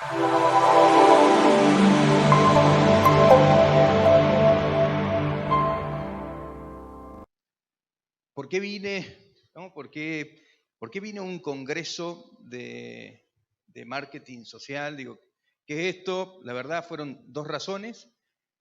¿Por qué vine? ¿No? ¿Por qué vine a un congreso de marketing social? Digo, ¿qué es esto? La verdad fueron dos razones.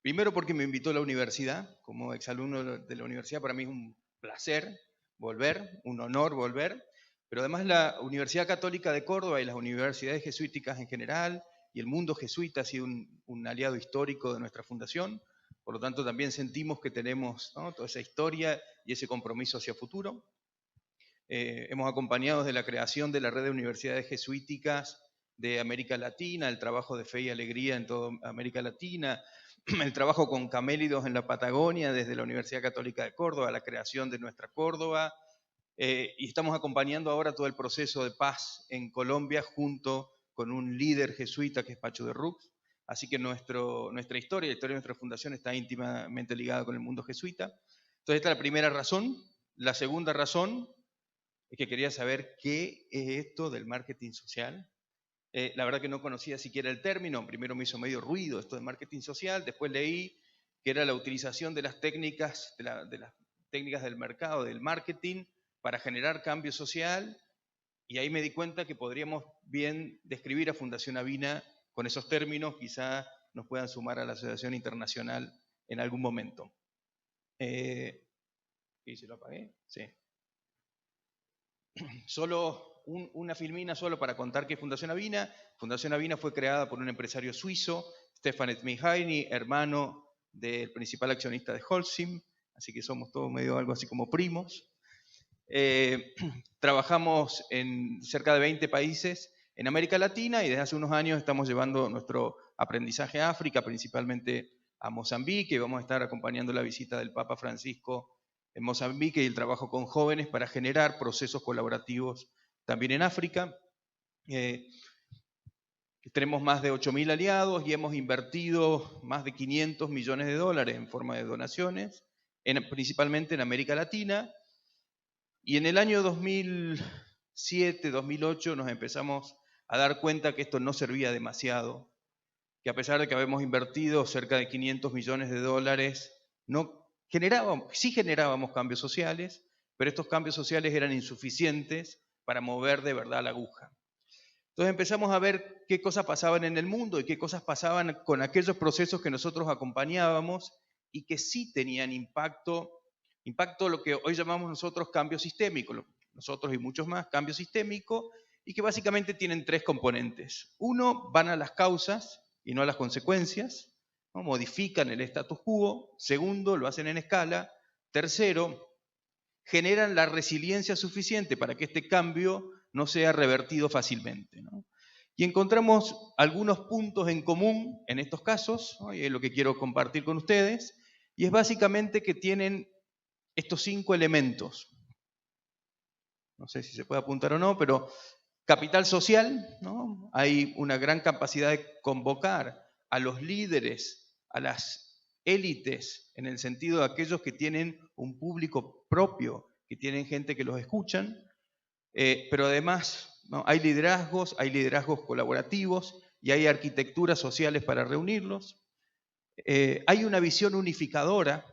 Primero porque me invitó la universidad, como exalumno de la universidad, para mí es un placer volver, un honor volver, pero además la Universidad Católica de Córdoba y las universidades jesuíticas en general y el mundo jesuita ha sido un aliado histórico de nuestra fundación. Por lo tanto, también sentimos que tenemos, ¿no?, toda esa historia y ese compromiso hacia futuro. Hemos acompañado desde la creación de la red de universidades jesuíticas de América Latina, el trabajo de Fe y Alegría en toda América Latina, el trabajo con camélidos en la Patagonia desde la Universidad Católica de Córdoba, la creación de nuestra Córdoba, y estamos acompañando ahora todo el proceso de paz en Colombia junto con un líder jesuita que es Pacho de Rux. Así que nuestra historia, la historia de nuestra fundación está íntimamente ligada con el mundo jesuita. Entonces esta es la primera razón. La segunda razón es que quería saber qué es esto del marketing social. La verdad que no conocía siquiera el término. Primero me hizo medio ruido esto de marketing social, después leí que era la utilización de las técnicas, de las técnicas del mercado, del marketing, para generar cambio social, y ahí me di cuenta que podríamos bien describir a Fundación Avina con esos términos, quizá nos puedan sumar a la Asociación Internacional en algún momento. ¿Y se lo apagué? Sí. Solo una filmina solo para contar qué es Fundación Avina. Fundación Avina fue creada por un empresario suizo, Stefan Etmihainy, hermano del principal accionista de Holcim, así que somos todos medio algo así como primos. Trabajamos en cerca de 20 países en América Latina y desde hace unos años estamos llevando nuestro aprendizaje a África, principalmente a Mozambique, y vamos a estar acompañando la visita del Papa Francisco en Mozambique y el trabajo con jóvenes para generar procesos colaborativos también en África. Tenemos más de 8.000 aliados y hemos invertido más de 500 millones de dólares en forma de donaciones, principalmente en América Latina. Y en el año 2007, 2008 nos empezamos a dar cuenta que esto no servía demasiado, que a pesar de que habíamos invertido cerca de 500 millones de dólares, sí generábamos cambios sociales, pero estos cambios sociales eran insuficientes para mover de verdad la aguja. Entonces empezamos a ver qué cosas pasaban en el mundo y qué cosas pasaban con aquellos procesos que nosotros acompañábamos y que sí tenían impacto lo que hoy llamamos nosotros cambio sistémico, nosotros y muchos más, cambio sistémico, y que básicamente tienen tres componentes. Uno, van a las causas y no a las consecuencias, ¿no? Modifican el status quo. Segundo, lo hacen en escala. Tercero, generan la resiliencia suficiente para que este cambio no sea revertido fácilmente, ¿no? Y encontramos algunos puntos en común en estos casos, ¿no? Y es lo que quiero compartir con ustedes, y es básicamente que tienen estos 5 elementos. No sé si se puede apuntar o no, pero capital social, ¿no? Hay una gran capacidad de convocar a los líderes, a las élites, en el sentido de aquellos que tienen un público propio, que tienen gente que los escuchan, pero además, ¿no?, hay liderazgos colaborativos y hay arquitecturas sociales para reunirlos. Hay una visión unificadora.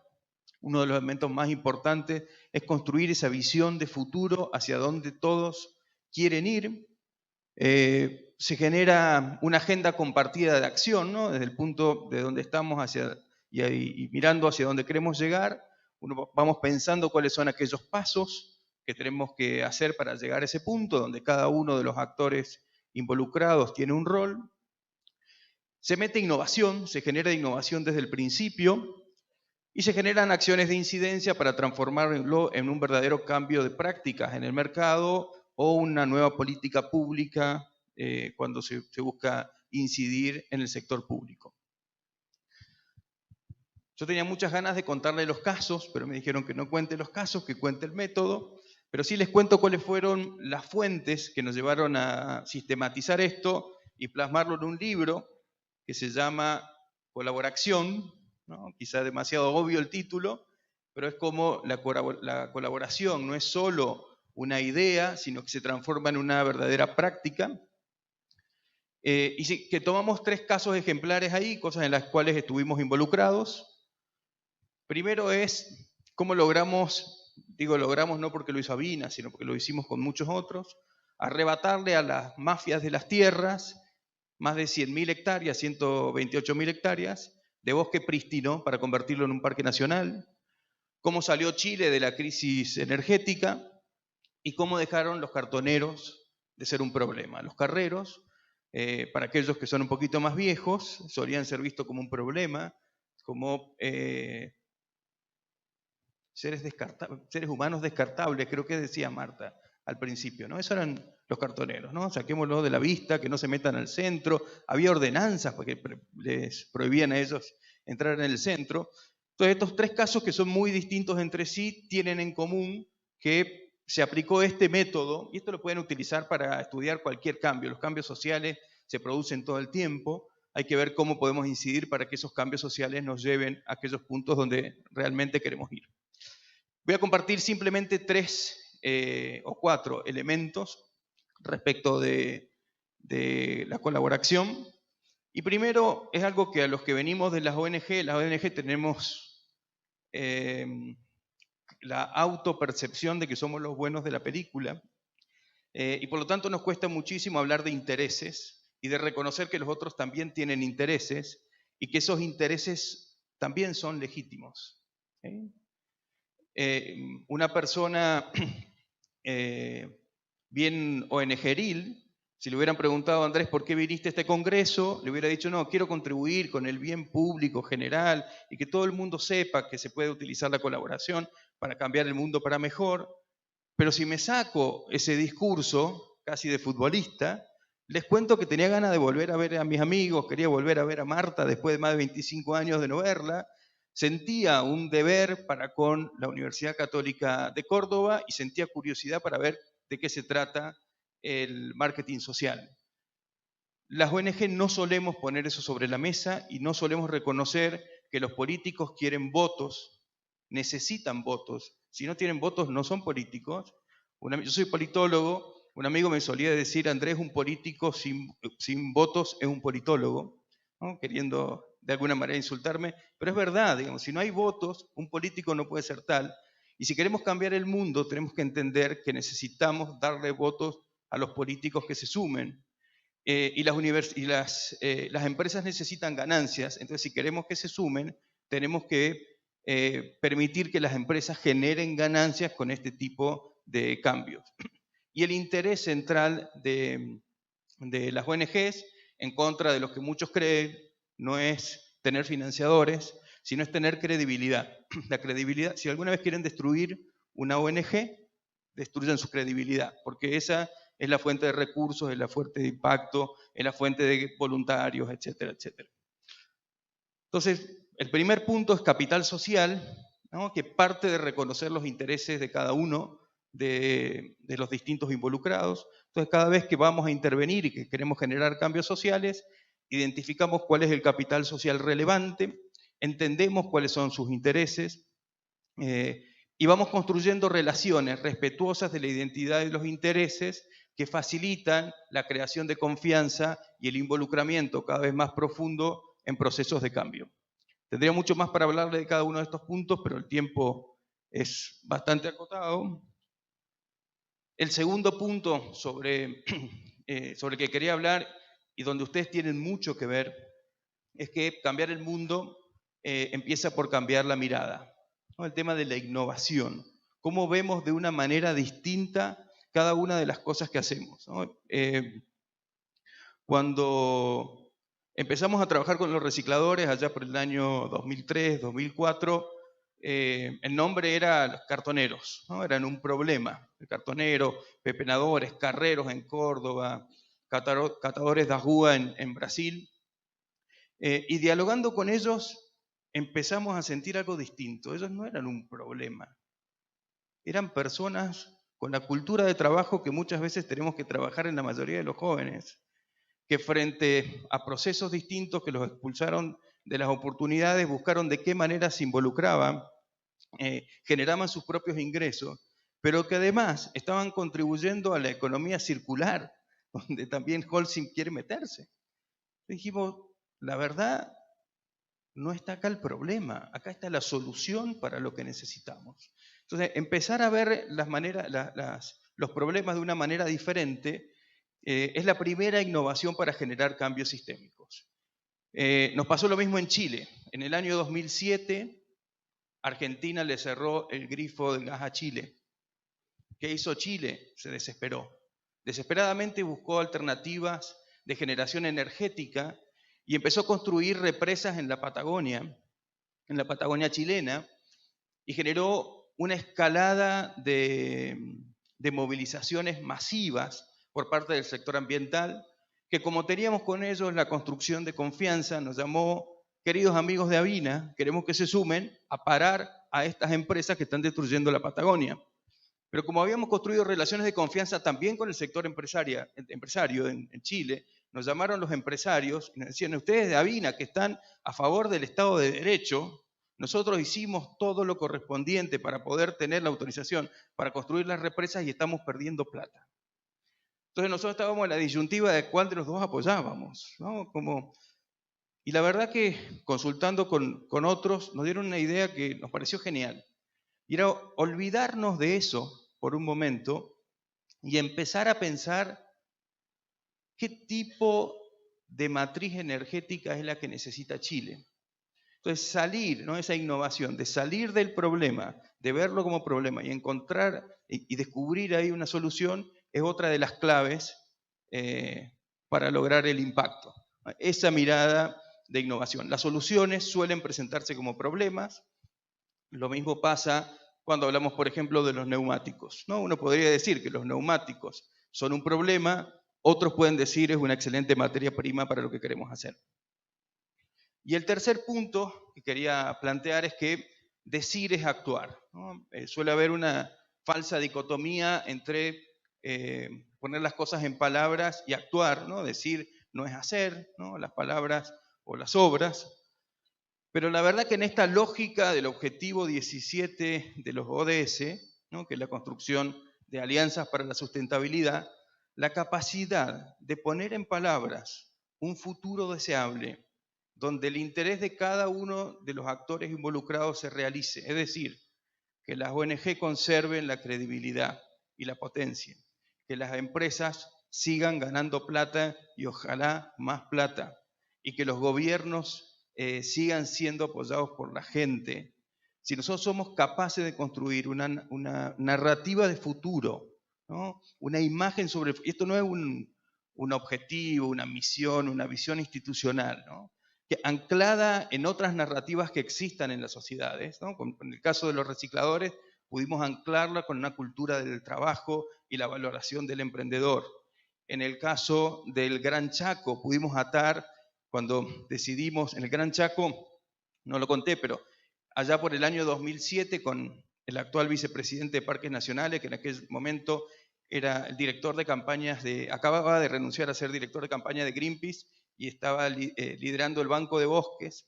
Uno de los elementos más importantes es construir esa visión de futuro hacia donde todos quieren ir. Se genera una agenda compartida de acción, ¿no?, desde el punto de donde estamos y mirando hacia donde queremos llegar. Vamos pensando cuáles son aquellos pasos que tenemos que hacer para llegar a ese punto, donde cada uno de los actores involucrados tiene un rol. Se mete innovación, se genera innovación desde el principio, y se generan acciones de incidencia para transformarlo en un verdadero cambio de prácticas en el mercado o una nueva política pública cuando se busca incidir en el sector público. Yo tenía muchas ganas de contarles los casos, pero me dijeron que no cuente los casos, que cuente el método, pero sí les cuento cuáles fueron las fuentes que nos llevaron a sistematizar esto y plasmarlo en un libro que se llama Colaboración, ¿no? Quizá demasiado obvio el título, pero es como la colaboración no es solo una idea, sino que se transforma en una verdadera práctica. Y sí, que tomamos 3 casos ejemplares ahí, cosas en las cuales estuvimos involucrados. Primero es cómo logramos, digo logramos no porque lo hizo Abina, sino porque lo hicimos con muchos otros, arrebatarle a las mafias de las tierras más de 100.000 hectáreas, 128.000 hectáreas de bosque prístino para convertirlo en un parque nacional, cómo salió Chile de la crisis energética y cómo dejaron los cartoneros de ser un problema. Los carreros, para aquellos que son un poquito más viejos, solían ser vistos como un problema, como seres humanos descartables, creo que decía Marta al principio, ¿no? Esos eran los cartoneros, ¿no? Saquémoslo de la vista, que no se metan al centro. Había ordenanzas porque les prohibían a ellos entrar en el centro. Entonces, estos 3 casos que son muy distintos entre sí tienen en común que se aplicó este método, y esto lo pueden utilizar para estudiar cualquier cambio. Los cambios sociales se producen todo el tiempo. Hay que ver cómo podemos incidir para que esos cambios sociales nos lleven a aquellos puntos donde realmente queremos ir. Voy a compartir simplemente 3 o 4 elementos respecto de la colaboración. Y primero es algo que a los que venimos de las ONG tenemos la autopercepción de que somos los buenos de la película, y por lo tanto nos cuesta muchísimo hablar de intereses y de reconocer que los otros también tienen intereses y que esos intereses también son legítimos. Una persona bien ONGeril, si le hubieran preguntado a Andrés por qué viniste a este congreso, le hubiera dicho, no, quiero contribuir con el bien público general y que todo el mundo sepa que se puede utilizar la colaboración para cambiar el mundo para mejor. Pero si me saco ese discurso casi de futbolista, les cuento que tenía ganas de volver a ver a mis amigos, quería volver a ver a Marta después de más de 25 años de no verla, sentía un deber para con la Universidad Católica de Córdoba y sentía curiosidad para ver de qué se trata el marketing social. Las ONG no solemos poner eso sobre la mesa y no solemos reconocer que los políticos quieren votos, necesitan votos. Si no tienen votos, no son políticos. Yo soy politólogo, un amigo me solía decir, Andrés, un político sin votos es un politólogo, ¿no? Queriendo de alguna manera insultarme, pero es verdad, digamos, si no hay votos, un político no puede ser tal. Y si queremos cambiar el mundo, tenemos que entender que necesitamos darle votos a los políticos que se sumen. Y las empresas necesitan ganancias, entonces si queremos que se sumen, tenemos que permitir que las empresas generen ganancias con este tipo de cambios. Y el interés central de las ONGs, en contra de lo que muchos creen, no es tener financiadores, sino es tener credibilidad. La credibilidad, si alguna vez quieren destruir una ONG, destruyan su credibilidad, porque esa es la fuente de recursos, es la fuente de impacto, es la fuente de voluntarios, etcétera, etcétera. Entonces, el primer punto es capital social, ¿no? Que parte de reconocer los intereses de cada uno de los distintos involucrados. Entonces, cada vez que vamos a intervenir y que queremos generar cambios sociales, identificamos cuál es el capital social relevante, entendemos cuáles son sus intereses, y vamos construyendo relaciones respetuosas de la identidad y los intereses que facilitan la creación de confianza y el involucramiento cada vez más profundo en procesos de cambio. Tendría mucho más para hablarle de cada uno de estos puntos, pero el tiempo es bastante acotado. El segundo punto sobre el que quería hablar y donde ustedes tienen mucho que ver es que cambiar el mundo empieza por cambiar la mirada, ¿no? El tema de la innovación, cómo vemos de una manera distinta cada una de las cosas que hacemos, ¿no? Cuando empezamos a trabajar con los recicladores allá por el año 2003, 2004, el nombre era los cartoneros, ¿no? Eran un problema. El cartonero, pepenadores, carreros en Córdoba, catadores de ajúa en Brasil. Y dialogando con ellos empezamos a sentir algo distinto. Ellos no eran un problema. Eran personas con la cultura de trabajo que muchas veces tenemos que trabajar en la mayoría de los jóvenes, que frente a procesos distintos que los expulsaron de las oportunidades, buscaron de qué manera se involucraban, generaban sus propios ingresos, pero que además estaban contribuyendo a la economía circular, donde también Holcim quiere meterse. Dijimos, la verdad, no está acá el problema, acá está la solución para lo que necesitamos. Entonces, empezar a ver los problemas de una manera diferente es la primera innovación para generar cambios sistémicos. Nos pasó lo mismo en Chile. En el año 2007, Argentina le cerró el grifo del gas a Chile. ¿Qué hizo Chile? Se desesperó. Desesperadamente buscó alternativas de generación energética y empezó a construir represas en la Patagonia chilena, y generó una escalada de movilizaciones masivas por parte del sector ambiental, que como teníamos con ellos la construcción de confianza, nos llamó, queridos amigos de Avina, queremos que se sumen a parar a estas empresas que están destruyendo la Patagonia. Pero como habíamos construido relaciones de confianza también con el sector empresario en Chile, nos llamaron los empresarios y nos decían, ustedes de Avina que están a favor del Estado de Derecho, nosotros hicimos todo lo correspondiente para poder tener la autorización para construir las represas y estamos perdiendo plata. Entonces nosotros estábamos en la disyuntiva de cuál de los dos apoyábamos, ¿no? Y la verdad que consultando con otros nos dieron una idea que nos pareció genial. Y era olvidarnos de eso por un momento y empezar a pensar qué tipo de matriz energética es la que necesita Chile. Entonces salir, ¿no? Esa innovación, de salir del problema, de verlo como problema y encontrar y descubrir ahí una solución, es otra de las claves para lograr el impacto. Esa mirada de innovación. Las soluciones suelen presentarse como problemas. Lo mismo pasa cuando hablamos, por ejemplo, de los neumáticos, ¿no? Uno podría decir que los neumáticos son un problema, otros pueden decir es una excelente materia prima para lo que queremos hacer. Y el tercer punto que quería plantear es que decir es actuar, ¿no? Suele haber una falsa dicotomía entre poner las cosas en palabras y actuar, ¿no? Decir no es hacer, ¿no? Las palabras o las obras. Pero la verdad que en esta lógica del objetivo 17 de los ODS, ¿no? Que es la construcción de alianzas para la sustentabilidad, la capacidad de poner en palabras un futuro deseable donde el interés de cada uno de los actores involucrados se realice, es decir, que las ONG conserven la credibilidad y la potencia, que las empresas sigan ganando plata y ojalá más plata, y que los gobiernos sigan siendo apoyados por la gente. Si nosotros somos capaces de construir una narrativa de futuro, ¿no? Una imagen sobre... Esto no es un objetivo, una misión, una visión institucional, ¿no? Que anclada en otras narrativas que existan en las sociedades, ¿no? En el caso de los recicladores, pudimos anclarla con una cultura del trabajo y la valoración del emprendedor. En el caso del Gran Chaco, pudimos atar, cuando decidimos, en el Gran Chaco, no lo conté, pero allá por el año 2007, con el actual vicepresidente de Parques Nacionales, que en aquel momento era el director de campañas acababa de renunciar a ser director de campaña de Greenpeace, y estaba liderando el Banco de Bosques.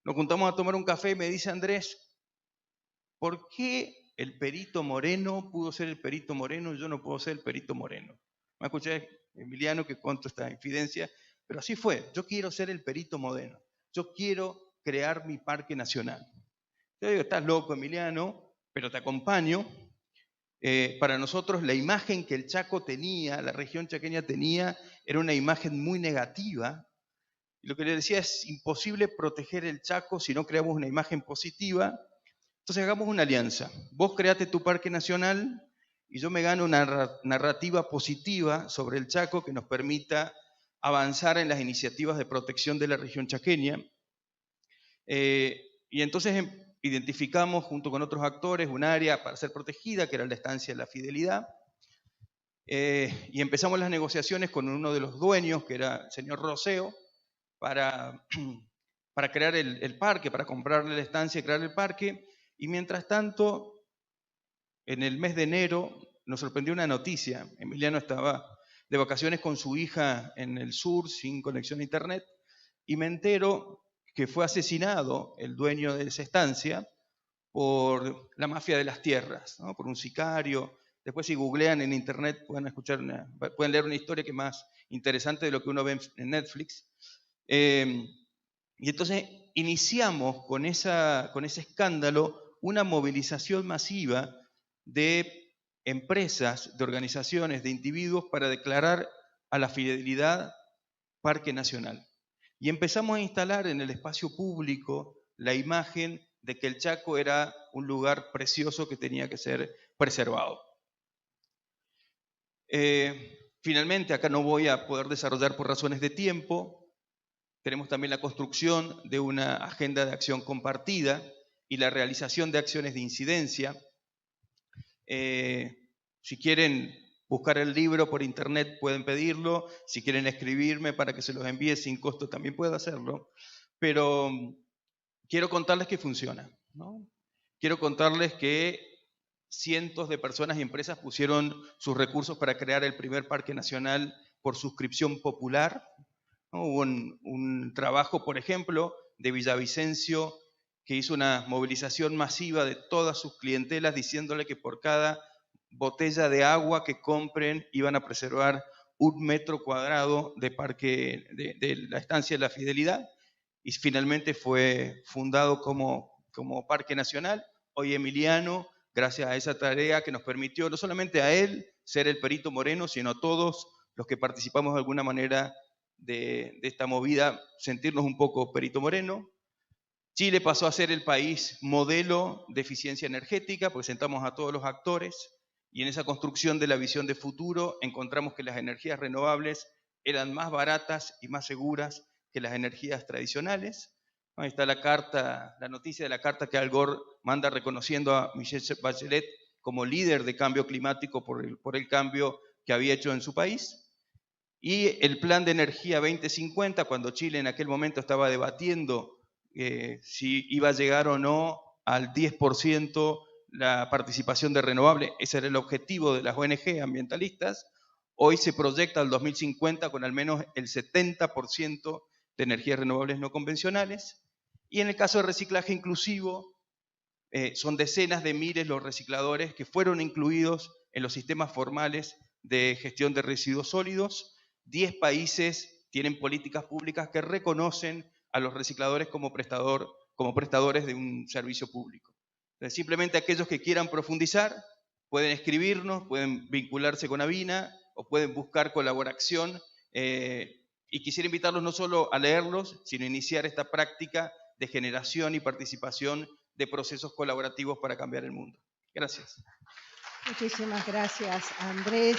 Nos juntamos a tomar un café y me dice Andrés, ¿por qué el Perito Moreno pudo ser el Perito Moreno y yo no puedo ser el Perito Moreno? Me escuché, Emiliano, que cuento esta infidencia, pero así fue. Yo quiero ser el Perito Moreno. Yo quiero crear mi parque nacional. Yo digo, estás loco, Emiliano, pero te acompaño. Para nosotros la imagen que el Chaco tenía, la región chaqueña tenía, era una imagen muy negativa. Y lo que le decía es imposible proteger el Chaco si no creamos una imagen positiva. Entonces hagamos una alianza. Vos create tu parque nacional y yo me gano una narrativa positiva sobre el Chaco que nos permita avanzar en las iniciativas de protección de la región chaqueña. Y entonces identificamos junto con otros actores un área para ser protegida, que era la estancia de la Fidelidad, y empezamos las negociaciones con uno de los dueños, que era el señor Roseo, para crear el parque, para comprarle la estancia y crear el parque. Y mientras tanto, en el mes de enero, nos sorprendió una noticia. Emiliano estaba de vacaciones con su hija en el sur, sin conexión a internet, y me entero que fue asesinado el dueño de esa estancia por la mafia de las tierras, ¿no? Por un sicario Después si googlean en internet pueden leer una historia que es más interesante de lo que uno ve en Netflix. Y entonces iniciamos con ese escándalo una movilización masiva de empresas, de organizaciones, de individuos para declarar a la fidelidad Parque Nacional. Y empezamos a instalar en el espacio público la imagen de que el Chaco era un lugar precioso que tenía que ser preservado. Finalmente, acá no voy a poder desarrollar por razones de tiempo. Tenemos también la construcción de una agenda de acción compartida y la realización de acciones de incidencia. Si quieren buscar el libro por internet pueden pedirlo, si quieren escribirme para que se los envíe sin costo también puedo hacerlo, pero quiero contarles que funciona, ¿no? Quiero contarles que cientos de personas y empresas pusieron sus recursos para crear el primer parque nacional por suscripción popular, ¿no? Hubo un trabajo, por ejemplo, de Villavicencio, que hizo una movilización masiva de todas sus clientelas diciéndole que por cada botella de agua que compren iban a preservar 1 metro cuadrado de parque de la estancia de la Fidelidad, y finalmente fue fundado como Parque Nacional. Hoy Emiliano, gracias a esa tarea que nos permitió no solamente a él ser el Perito Moreno, sino a todos los que participamos de alguna manera de esta movida, sentirnos un poco Perito Moreno. Chile pasó a ser el país modelo de eficiencia energética, porque sentamos a todos los actores y en esa construcción de la visión de futuro encontramos que las energías renovables eran más baratas y más seguras que las energías tradicionales. Ahí está la noticia de la carta que Al Gore manda reconociendo a Michelle Bachelet como líder de cambio climático por el cambio que había hecho en su país. Y el plan de energía 2050, cuando Chile en aquel momento estaba debatiendo si iba a llegar o no al 10% la participación de renovables, ese era el objetivo de las ONG ambientalistas, hoy se proyecta al 2050 con al menos el 70% de energías renovables no convencionales. Y en el caso de reciclaje inclusivo, son decenas de miles los recicladores que fueron incluidos en los sistemas formales de gestión de residuos sólidos. 10 países tienen políticas públicas que reconocen a los recicladores como prestadores de un servicio público. Entonces, simplemente aquellos que quieran profundizar pueden escribirnos, pueden vincularse con Avina o pueden buscar colaboración. Y quisiera invitarlos no solo a leerlos, sino a iniciar esta práctica de generación y participación de procesos colaborativos para cambiar el mundo. Gracias. Muchísimas gracias, Andrés.